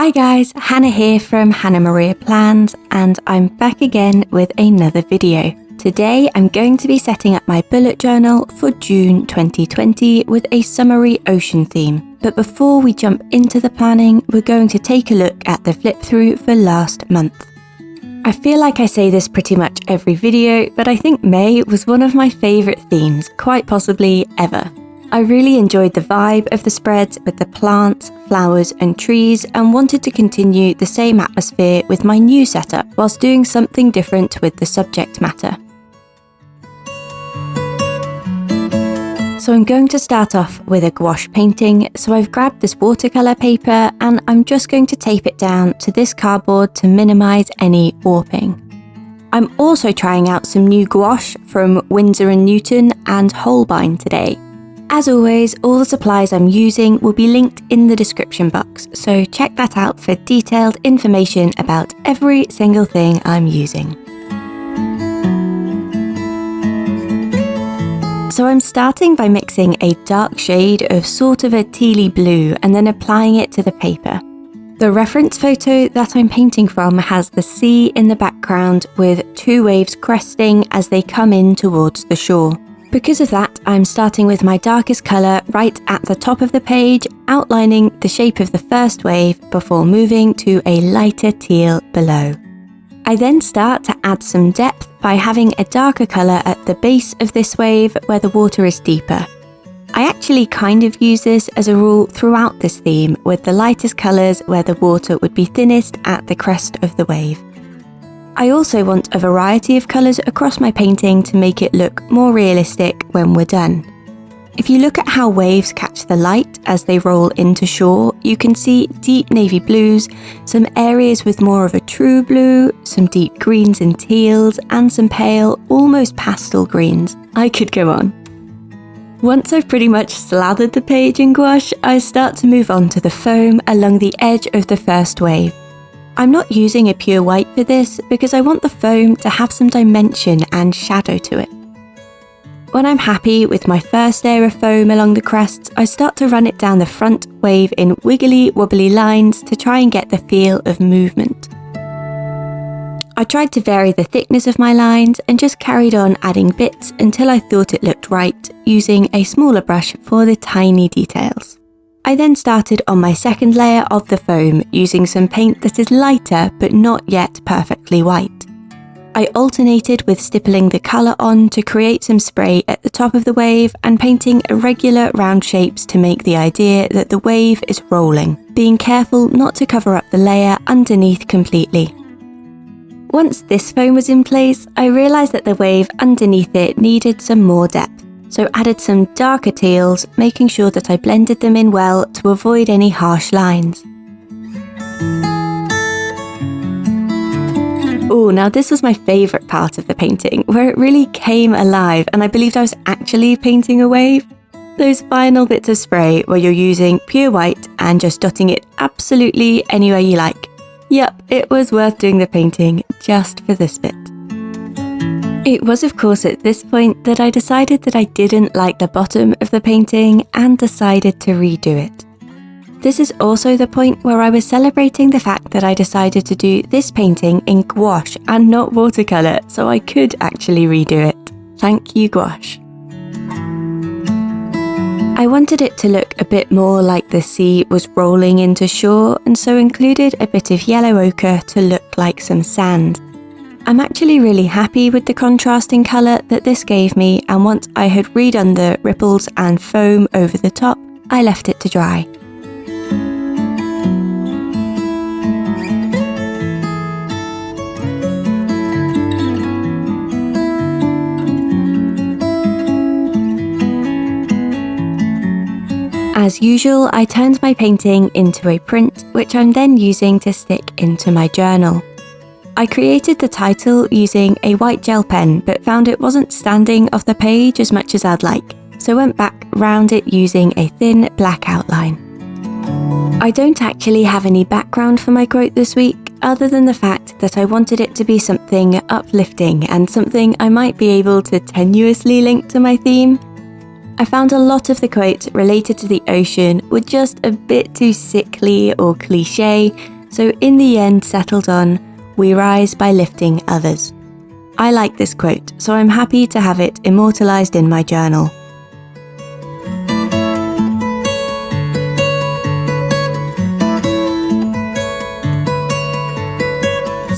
Hi guys, Hannah here from HannahMariaPlans, and I'm back again with another video. Today I'm going to be setting up my bullet journal for June 2020 with a summery ocean theme. But before we jump into the planning, we're going to take a look at the flip through for last month. I feel like I say this pretty much every video, but I think May was one of my favourite themes, quite possibly ever. I really enjoyed the vibe of the spreads with the plants, flowers and trees, and wanted to continue the same atmosphere with my new setup whilst doing something different with the subject matter. So I'm going to start off with a gouache painting, so I've grabbed this watercolour paper and I'm just going to tape it down to this cardboard to minimise any warping. I'm also trying out some new gouache from Winsor & Newton and Holbein today. As always, all the supplies I'm using will be linked in the description box, so check that out for detailed information about every single thing I'm using. So I'm starting by mixing a dark shade of sort of a tealy blue and then applying it to the paper. The reference photo that I'm painting from has the sea in the background with two waves cresting as they come in towards the shore. Because of that, I'm starting with my darkest colour right at the top of the page, outlining the shape of the first wave before moving to a lighter teal below. I then start to add some depth by having a darker colour at the base of this wave where the water is deeper. I actually kind of use this as a rule throughout this theme, with the lightest colours where the water would be thinnest at the crest of the wave. I also want a variety of colours across my painting to make it look more realistic when we're done. If you look at how waves catch the light as they roll into shore, you can see deep navy blues, some areas with more of a true blue, some deep greens and teals, and some pale, almost pastel greens. I could go on. Once I've pretty much slathered the page in gouache, I start to move on to the foam along the edge of the first wave. I'm not using a pure white for this because I want the foam to have some dimension and shadow to it. When I'm happy with my first layer of foam along the crests, I start to run it down the front wave in wiggly wobbly lines to try and get the feel of movement. I tried to vary the thickness of my lines and just carried on adding bits until I thought it looked right, using a smaller brush for the tiny details. I then started on my second layer of the foam using some paint that is lighter but not yet perfectly white. I alternated with stippling the colour on to create some spray at the top of the wave and painting irregular round shapes to make the idea that the wave is rolling, being careful not to cover up the layer underneath completely. Once this foam was in place, I realised that the wave underneath it needed some more depth. So added some darker teals, making sure that I blended them in well to avoid any harsh lines. Oh, now this was my favourite part of the painting, where it really came alive and I believed I was actually painting a wave. Those final bits of spray where you're using pure white and just dotting it absolutely anywhere you like. Yep, it was worth doing the painting just for this bit. It was of course at this point that I decided that I didn't like the bottom of the painting and decided to redo it. This is also the point where I was celebrating the fact that I decided to do this painting in gouache and not watercolour, so I could actually redo it. Thank you, gouache. I wanted it to look a bit more like the sea was rolling into shore, and so included a bit of yellow ochre to look like some sand. I'm actually really happy with the contrasting colour that this gave me, and once I had redone the ripples and foam over the top, I left it to dry. As usual, I turned my painting into a print, which I'm then using to stick into my journal. I created the title using a white gel pen, but found it wasn't standing off the page as much as I'd like, so went back round it using a thin black outline. I don't actually have any background for my quote this week, other than the fact that I wanted it to be something uplifting and something I might be able to tenuously link to my theme. I found a lot of the quotes related to the ocean were just a bit too sickly or cliché, so in the end settled on, "We rise by lifting others." I like this quote, so I'm happy to have it immortalised in my journal.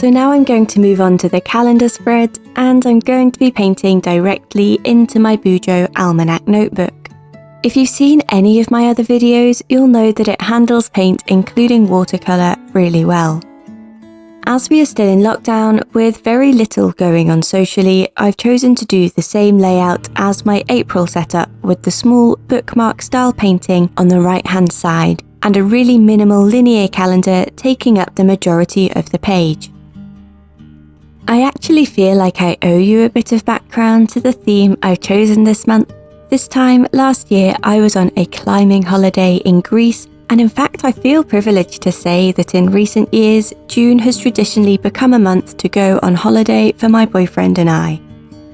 So now I'm going to move on to the calendar spread, and I'm going to be painting directly into my Bujo Almanac notebook. If you've seen any of my other videos, you'll know that it handles paint, including watercolour, really well. As we are still in lockdown, with very little going on socially, I've chosen to do the same layout as my April setup, with the small bookmark style painting on the right hand side, and a really minimal linear calendar taking up the majority of the page. I actually feel like I owe you a bit of background to the theme I've chosen this month. This time last year, I was on a climbing holiday in Greece, and in fact I feel privileged to say that in recent years, June has traditionally become a month to go on holiday for my boyfriend and I.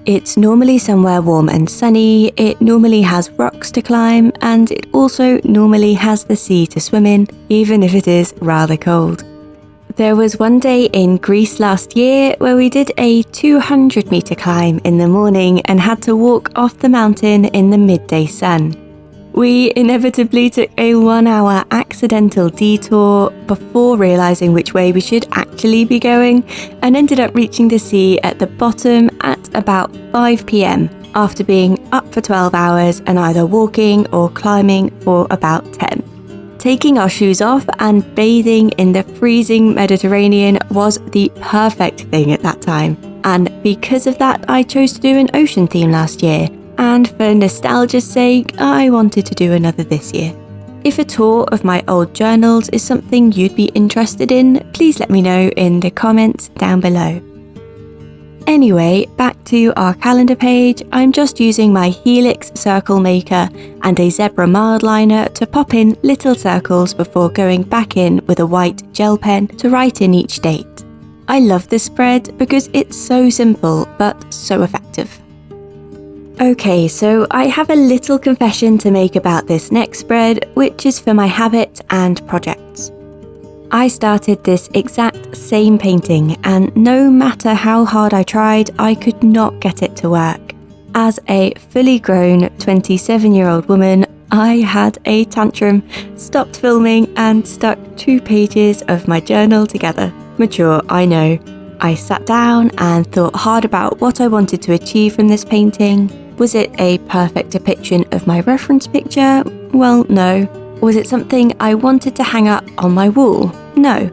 It's normally somewhere warm and sunny, it normally has rocks to climb, and it also normally has the sea to swim in, even if it is rather cold. There was one day in Greece last year where we did a 200-metre climb in the morning and had to walk off the mountain in the midday sun. We inevitably took a 1-hour accidental detour before realising which way we should actually be going, and ended up reaching the sea at the bottom at about 5 p.m. after being up for 12 hours and either walking or climbing for about 10. Taking our shoes off and bathing in the freezing Mediterranean was the perfect thing at that time. And because of that, I chose to do an ocean theme last year. And for nostalgia's sake, I wanted to do another this year. If a tour of my old journals is something you'd be interested in, please let me know in the comments down below. Anyway, back to our calendar page. I'm just using my Helix circle maker and a zebra mild liner to pop in little circles before going back in with a white gel pen to write in each date. I love this spread because it's so simple but so effective. Okay, so I have a little confession to make about this next spread, which is for my habit and projects. I started this exact same painting, and no matter how hard I tried, I could not get it to work. As a fully grown 27-year-old woman, I had a tantrum, stopped filming, and stuck 2 pages of my journal together. Mature, I know. I sat down and thought hard about what I wanted to achieve from this painting. Was it a perfect depiction of my reference picture? Well, no. Was it something I wanted to hang up on my wall? No.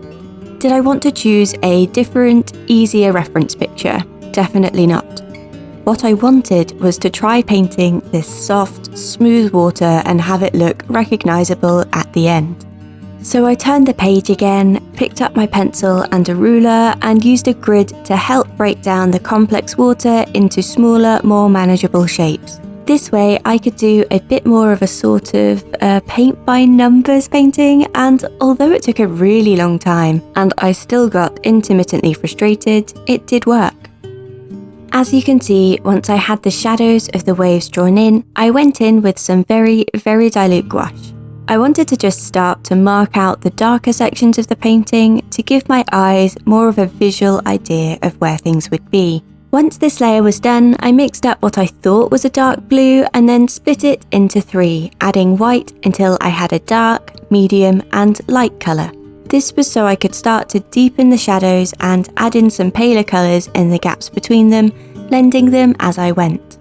Did I want to choose a different, easier reference picture? Definitely not. What I wanted was to try painting this soft, smooth water and have it look recognisable at the end. So I turned the page again, picked up my pencil and a ruler, and used a grid to help break down the complex water into smaller, more manageable shapes. This way I could do a bit more of a sort of paint by numbers painting, and although it took a really long time and I still got intermittently frustrated, it did work. As you can see, once I had the shadows of the waves drawn in, I went in with some very, very dilute gouache. I wanted to just start to mark out the darker sections of the painting to give my eyes more of a visual idea of where things would be. Once this layer was done, I mixed up what I thought was a dark blue and then split it into 3, adding white until I had a dark, medium and light colour. This was so I could start to deepen the shadows and add in some paler colours in the gaps between them, blending them as I went.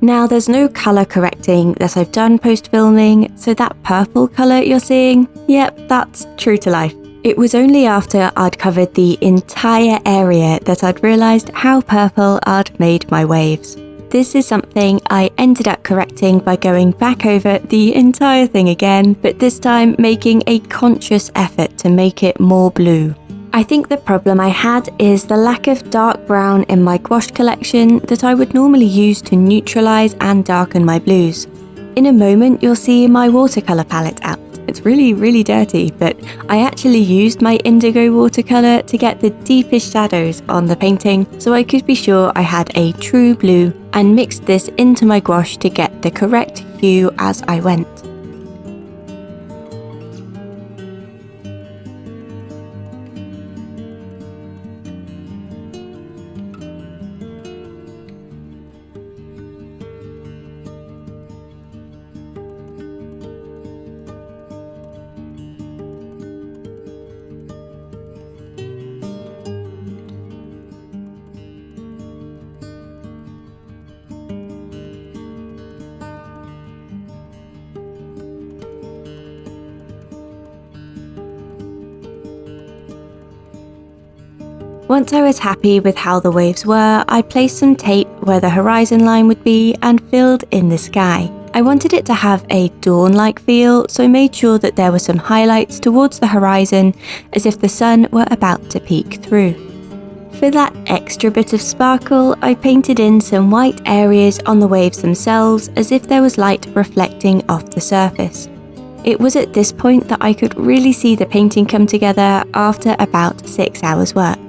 Now there's no colour correcting that I've done post-filming, so that purple colour you're seeing, yep, that's true to life. It was only after I'd covered the entire area that I'd realised how purple I'd made my waves. This is something I ended up correcting by going back over the entire thing again, but this time making a conscious effort to make it more blue. I think the problem I had is the lack of dark brown in my gouache collection that I would normally use to neutralise and darken my blues. In a moment you'll see my watercolour palette out. It's really, really dirty, but I actually used my indigo watercolour to get the deepest shadows on the painting so I could be sure I had a true blue, and mixed this into my gouache to get the correct hue as I went. Once I was happy with how the waves were, I placed some tape where the horizon line would be and filled in the sky. I wanted it to have a dawn-like feel, so made sure that there were some highlights towards the horizon as if the sun were about to peek through. For that extra bit of sparkle, I painted in some white areas on the waves themselves as if there was light reflecting off the surface. It was at this point that I could really see the painting come together after about 6 hours work.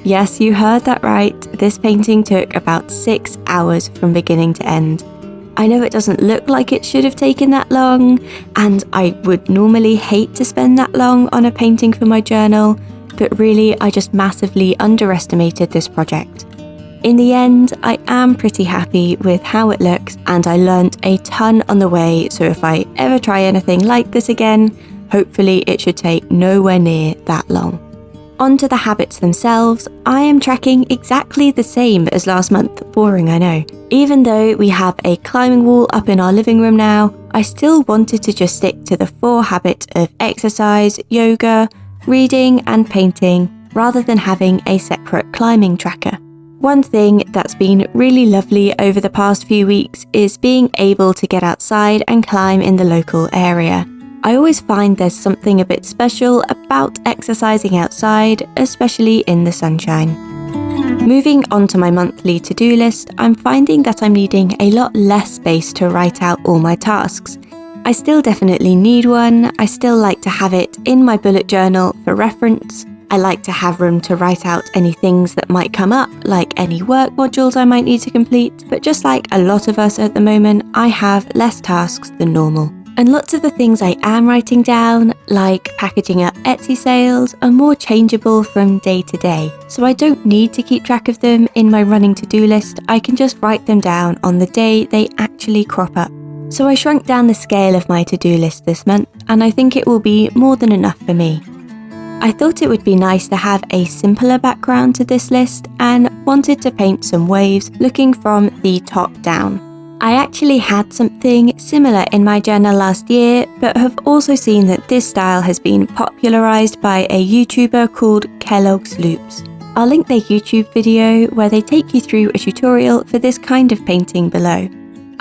Yes, you heard that right. This painting took about 6 hours from beginning to end. I know it doesn't look like it should have taken that long, and I would normally hate to spend that long on a painting for my journal, but really I just massively underestimated this project. In the end, I am pretty happy with how it looks, and I learnt a ton on the way, so if I ever try anything like this again, hopefully it should take nowhere near that long. Onto the habits themselves, I am tracking exactly the same as last month. Boring, I know. Even though we have a climbing wall up in our living room now, I still wanted to just stick to the 4 habits of exercise, yoga, reading and painting, rather than having a separate climbing tracker. One thing that's been really lovely over the past few weeks is being able to get outside and climb in the local area. I always find there's something a bit special about exercising outside, especially in the sunshine. Moving on to my monthly to-do list, I'm finding that I'm needing a lot less space to write out all my tasks. I still definitely need one. I still like to have it in my bullet journal for reference. I like to have room to write out any things that might come up, like any work modules I might need to complete, but just like a lot of us at the moment, I have less tasks than normal. And lots of the things I am writing down, like packaging up Etsy sales, are more changeable from day to day. So I don't need to keep track of them in my running to-do list. I can just write them down on the day they actually crop up. So I shrunk down the scale of my to-do list this month, and I think it will be more than enough for me. I thought it would be nice to have a simpler background to this list and wanted to paint some waves looking from the top down. I actually had something similar in my journal last year, but have also seen that this style has been popularized by a YouTuber called Kellogg's Loops. I'll link their YouTube video where they take you through a tutorial for this kind of painting below.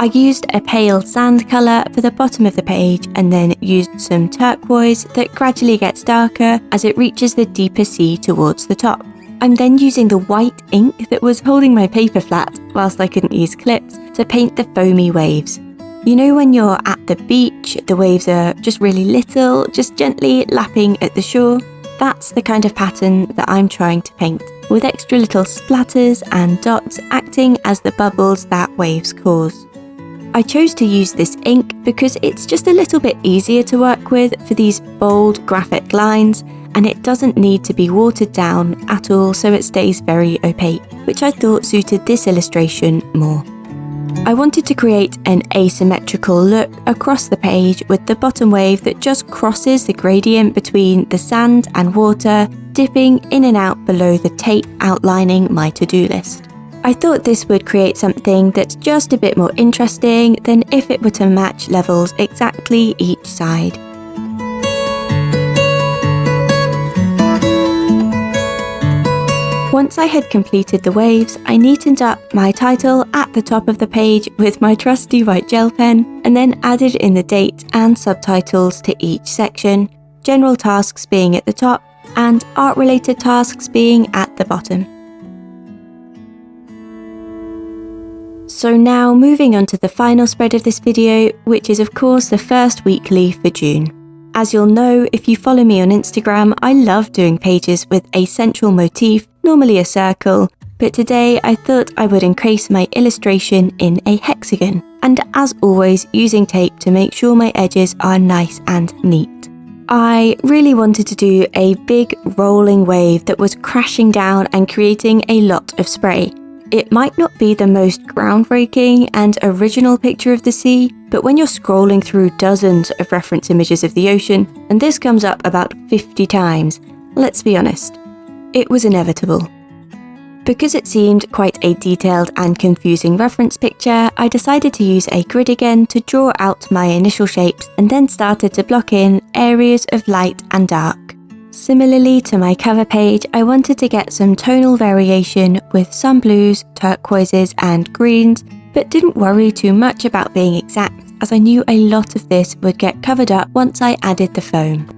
I used a pale sand colour for the bottom of the page and then used some turquoise that gradually gets darker as it reaches the deeper sea towards the top. I'm then using the white ink that was holding my paper flat whilst I couldn't use clips to paint the foamy waves. You know when you're at the beach, the waves are just really little, just gently lapping at the shore? That's the kind of pattern that I'm trying to paint, with extra little splatters and dots acting as the bubbles that waves cause. I chose to use this ink because it's just a little bit easier to work with for these bold graphic lines, and it doesn't need to be watered down at all, so it stays very opaque, which I thought suited this illustration more. I wanted to create an asymmetrical look across the page with the bottom wave that just crosses the gradient between the sand and water, dipping in and out below the tape outlining my to-do list. I thought this would create something that's just a bit more interesting than if it were to match levels exactly each side. Once I had completed the waves, I neatened up my title at the top of the page with my trusty white gel pen, and then added in the date and subtitles to each section, general tasks being at the top and art-related tasks being at the bottom. So now moving on to the final spread of this video, which is of course the first weekly for June. As you'll know, if you follow me on Instagram, I love doing pages with a central motif, normally a circle, but today I thought I would encase my illustration in a hexagon, and as always using tape to make sure my edges are nice and neat. I really wanted to do a big rolling wave that was crashing down and creating a lot of spray. It might not be the most groundbreaking and original picture of the sea, but when you're scrolling through dozens of reference images of the ocean, and this comes up about 50 times, let's be honest, it was inevitable. Because it seemed quite a detailed and confusing reference picture, I decided to use a grid again to draw out my initial shapes and then started to block in areas of light and dark. Similarly to my cover page, I wanted to get some tonal variation with some blues, turquoises and greens, but didn't worry too much about being exact, as I knew a lot of this would get covered up once I added the foam.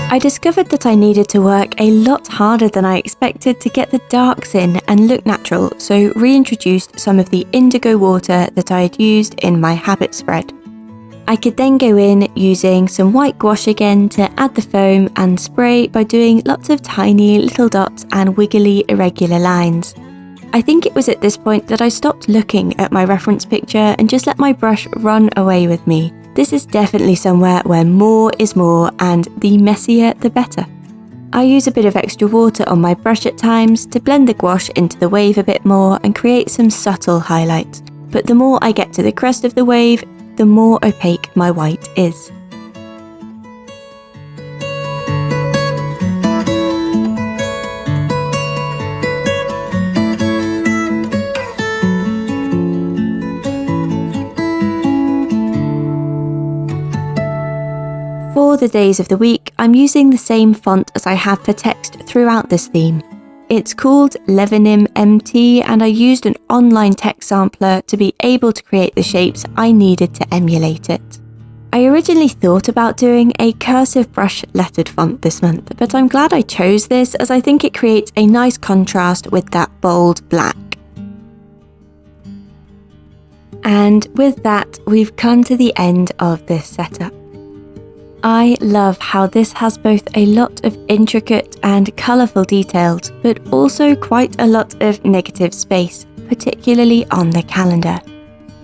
I discovered that I needed to work a lot harder than I expected to get the darks in and look natural, so reintroduced some of the indigo water that I had used in my habit spread. I could then go in using some white gouache again to add the foam and spray by doing lots of tiny little dots and wiggly irregular lines. I think it was at this point that I stopped looking at my reference picture and just let my brush run away with me. This is definitely somewhere where more is more, and the messier the better. I use a bit of extra water on my brush at times to blend the gouache into the wave a bit more and create some subtle highlights, but the more I get to the crest of the wave, the more opaque my white is. For the days of the week, I'm using the same font as I have for text throughout this theme. It's called Levenim MT, and I used an online text sampler to be able to create the shapes I needed to emulate it. I originally thought about doing a cursive brush lettered font this month, but I'm glad I chose this as I think it creates a nice contrast with that bold black. And with that, we've come to the end of this setup. I love how this has both a lot of intricate and colourful details, but also quite a lot of negative space, particularly on the calendar.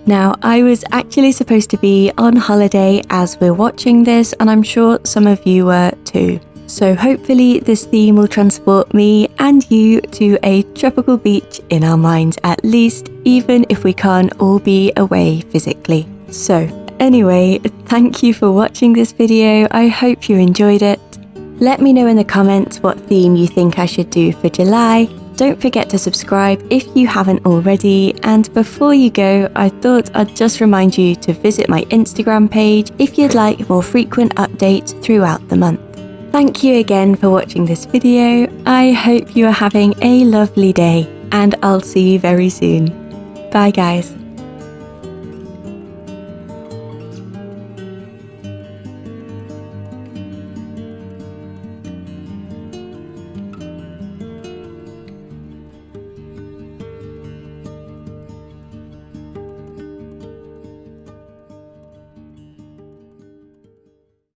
Now, I was actually supposed to be on holiday as we're watching this, and I'm sure some of you were too. So hopefully this theme will transport me and you to a tropical beach in our minds at least, even if we can't all be away physically. So anyway, thank you for watching this video. I hope you enjoyed it. Let me know in the comments what theme you think I should do for July. Don't forget to subscribe if you haven't already. And before you go, I thought I'd just remind you to visit my Instagram page if you'd like more frequent updates throughout the month. Thank you again for watching this video. I hope you are having a lovely day, and I'll see you very soon. Bye guys.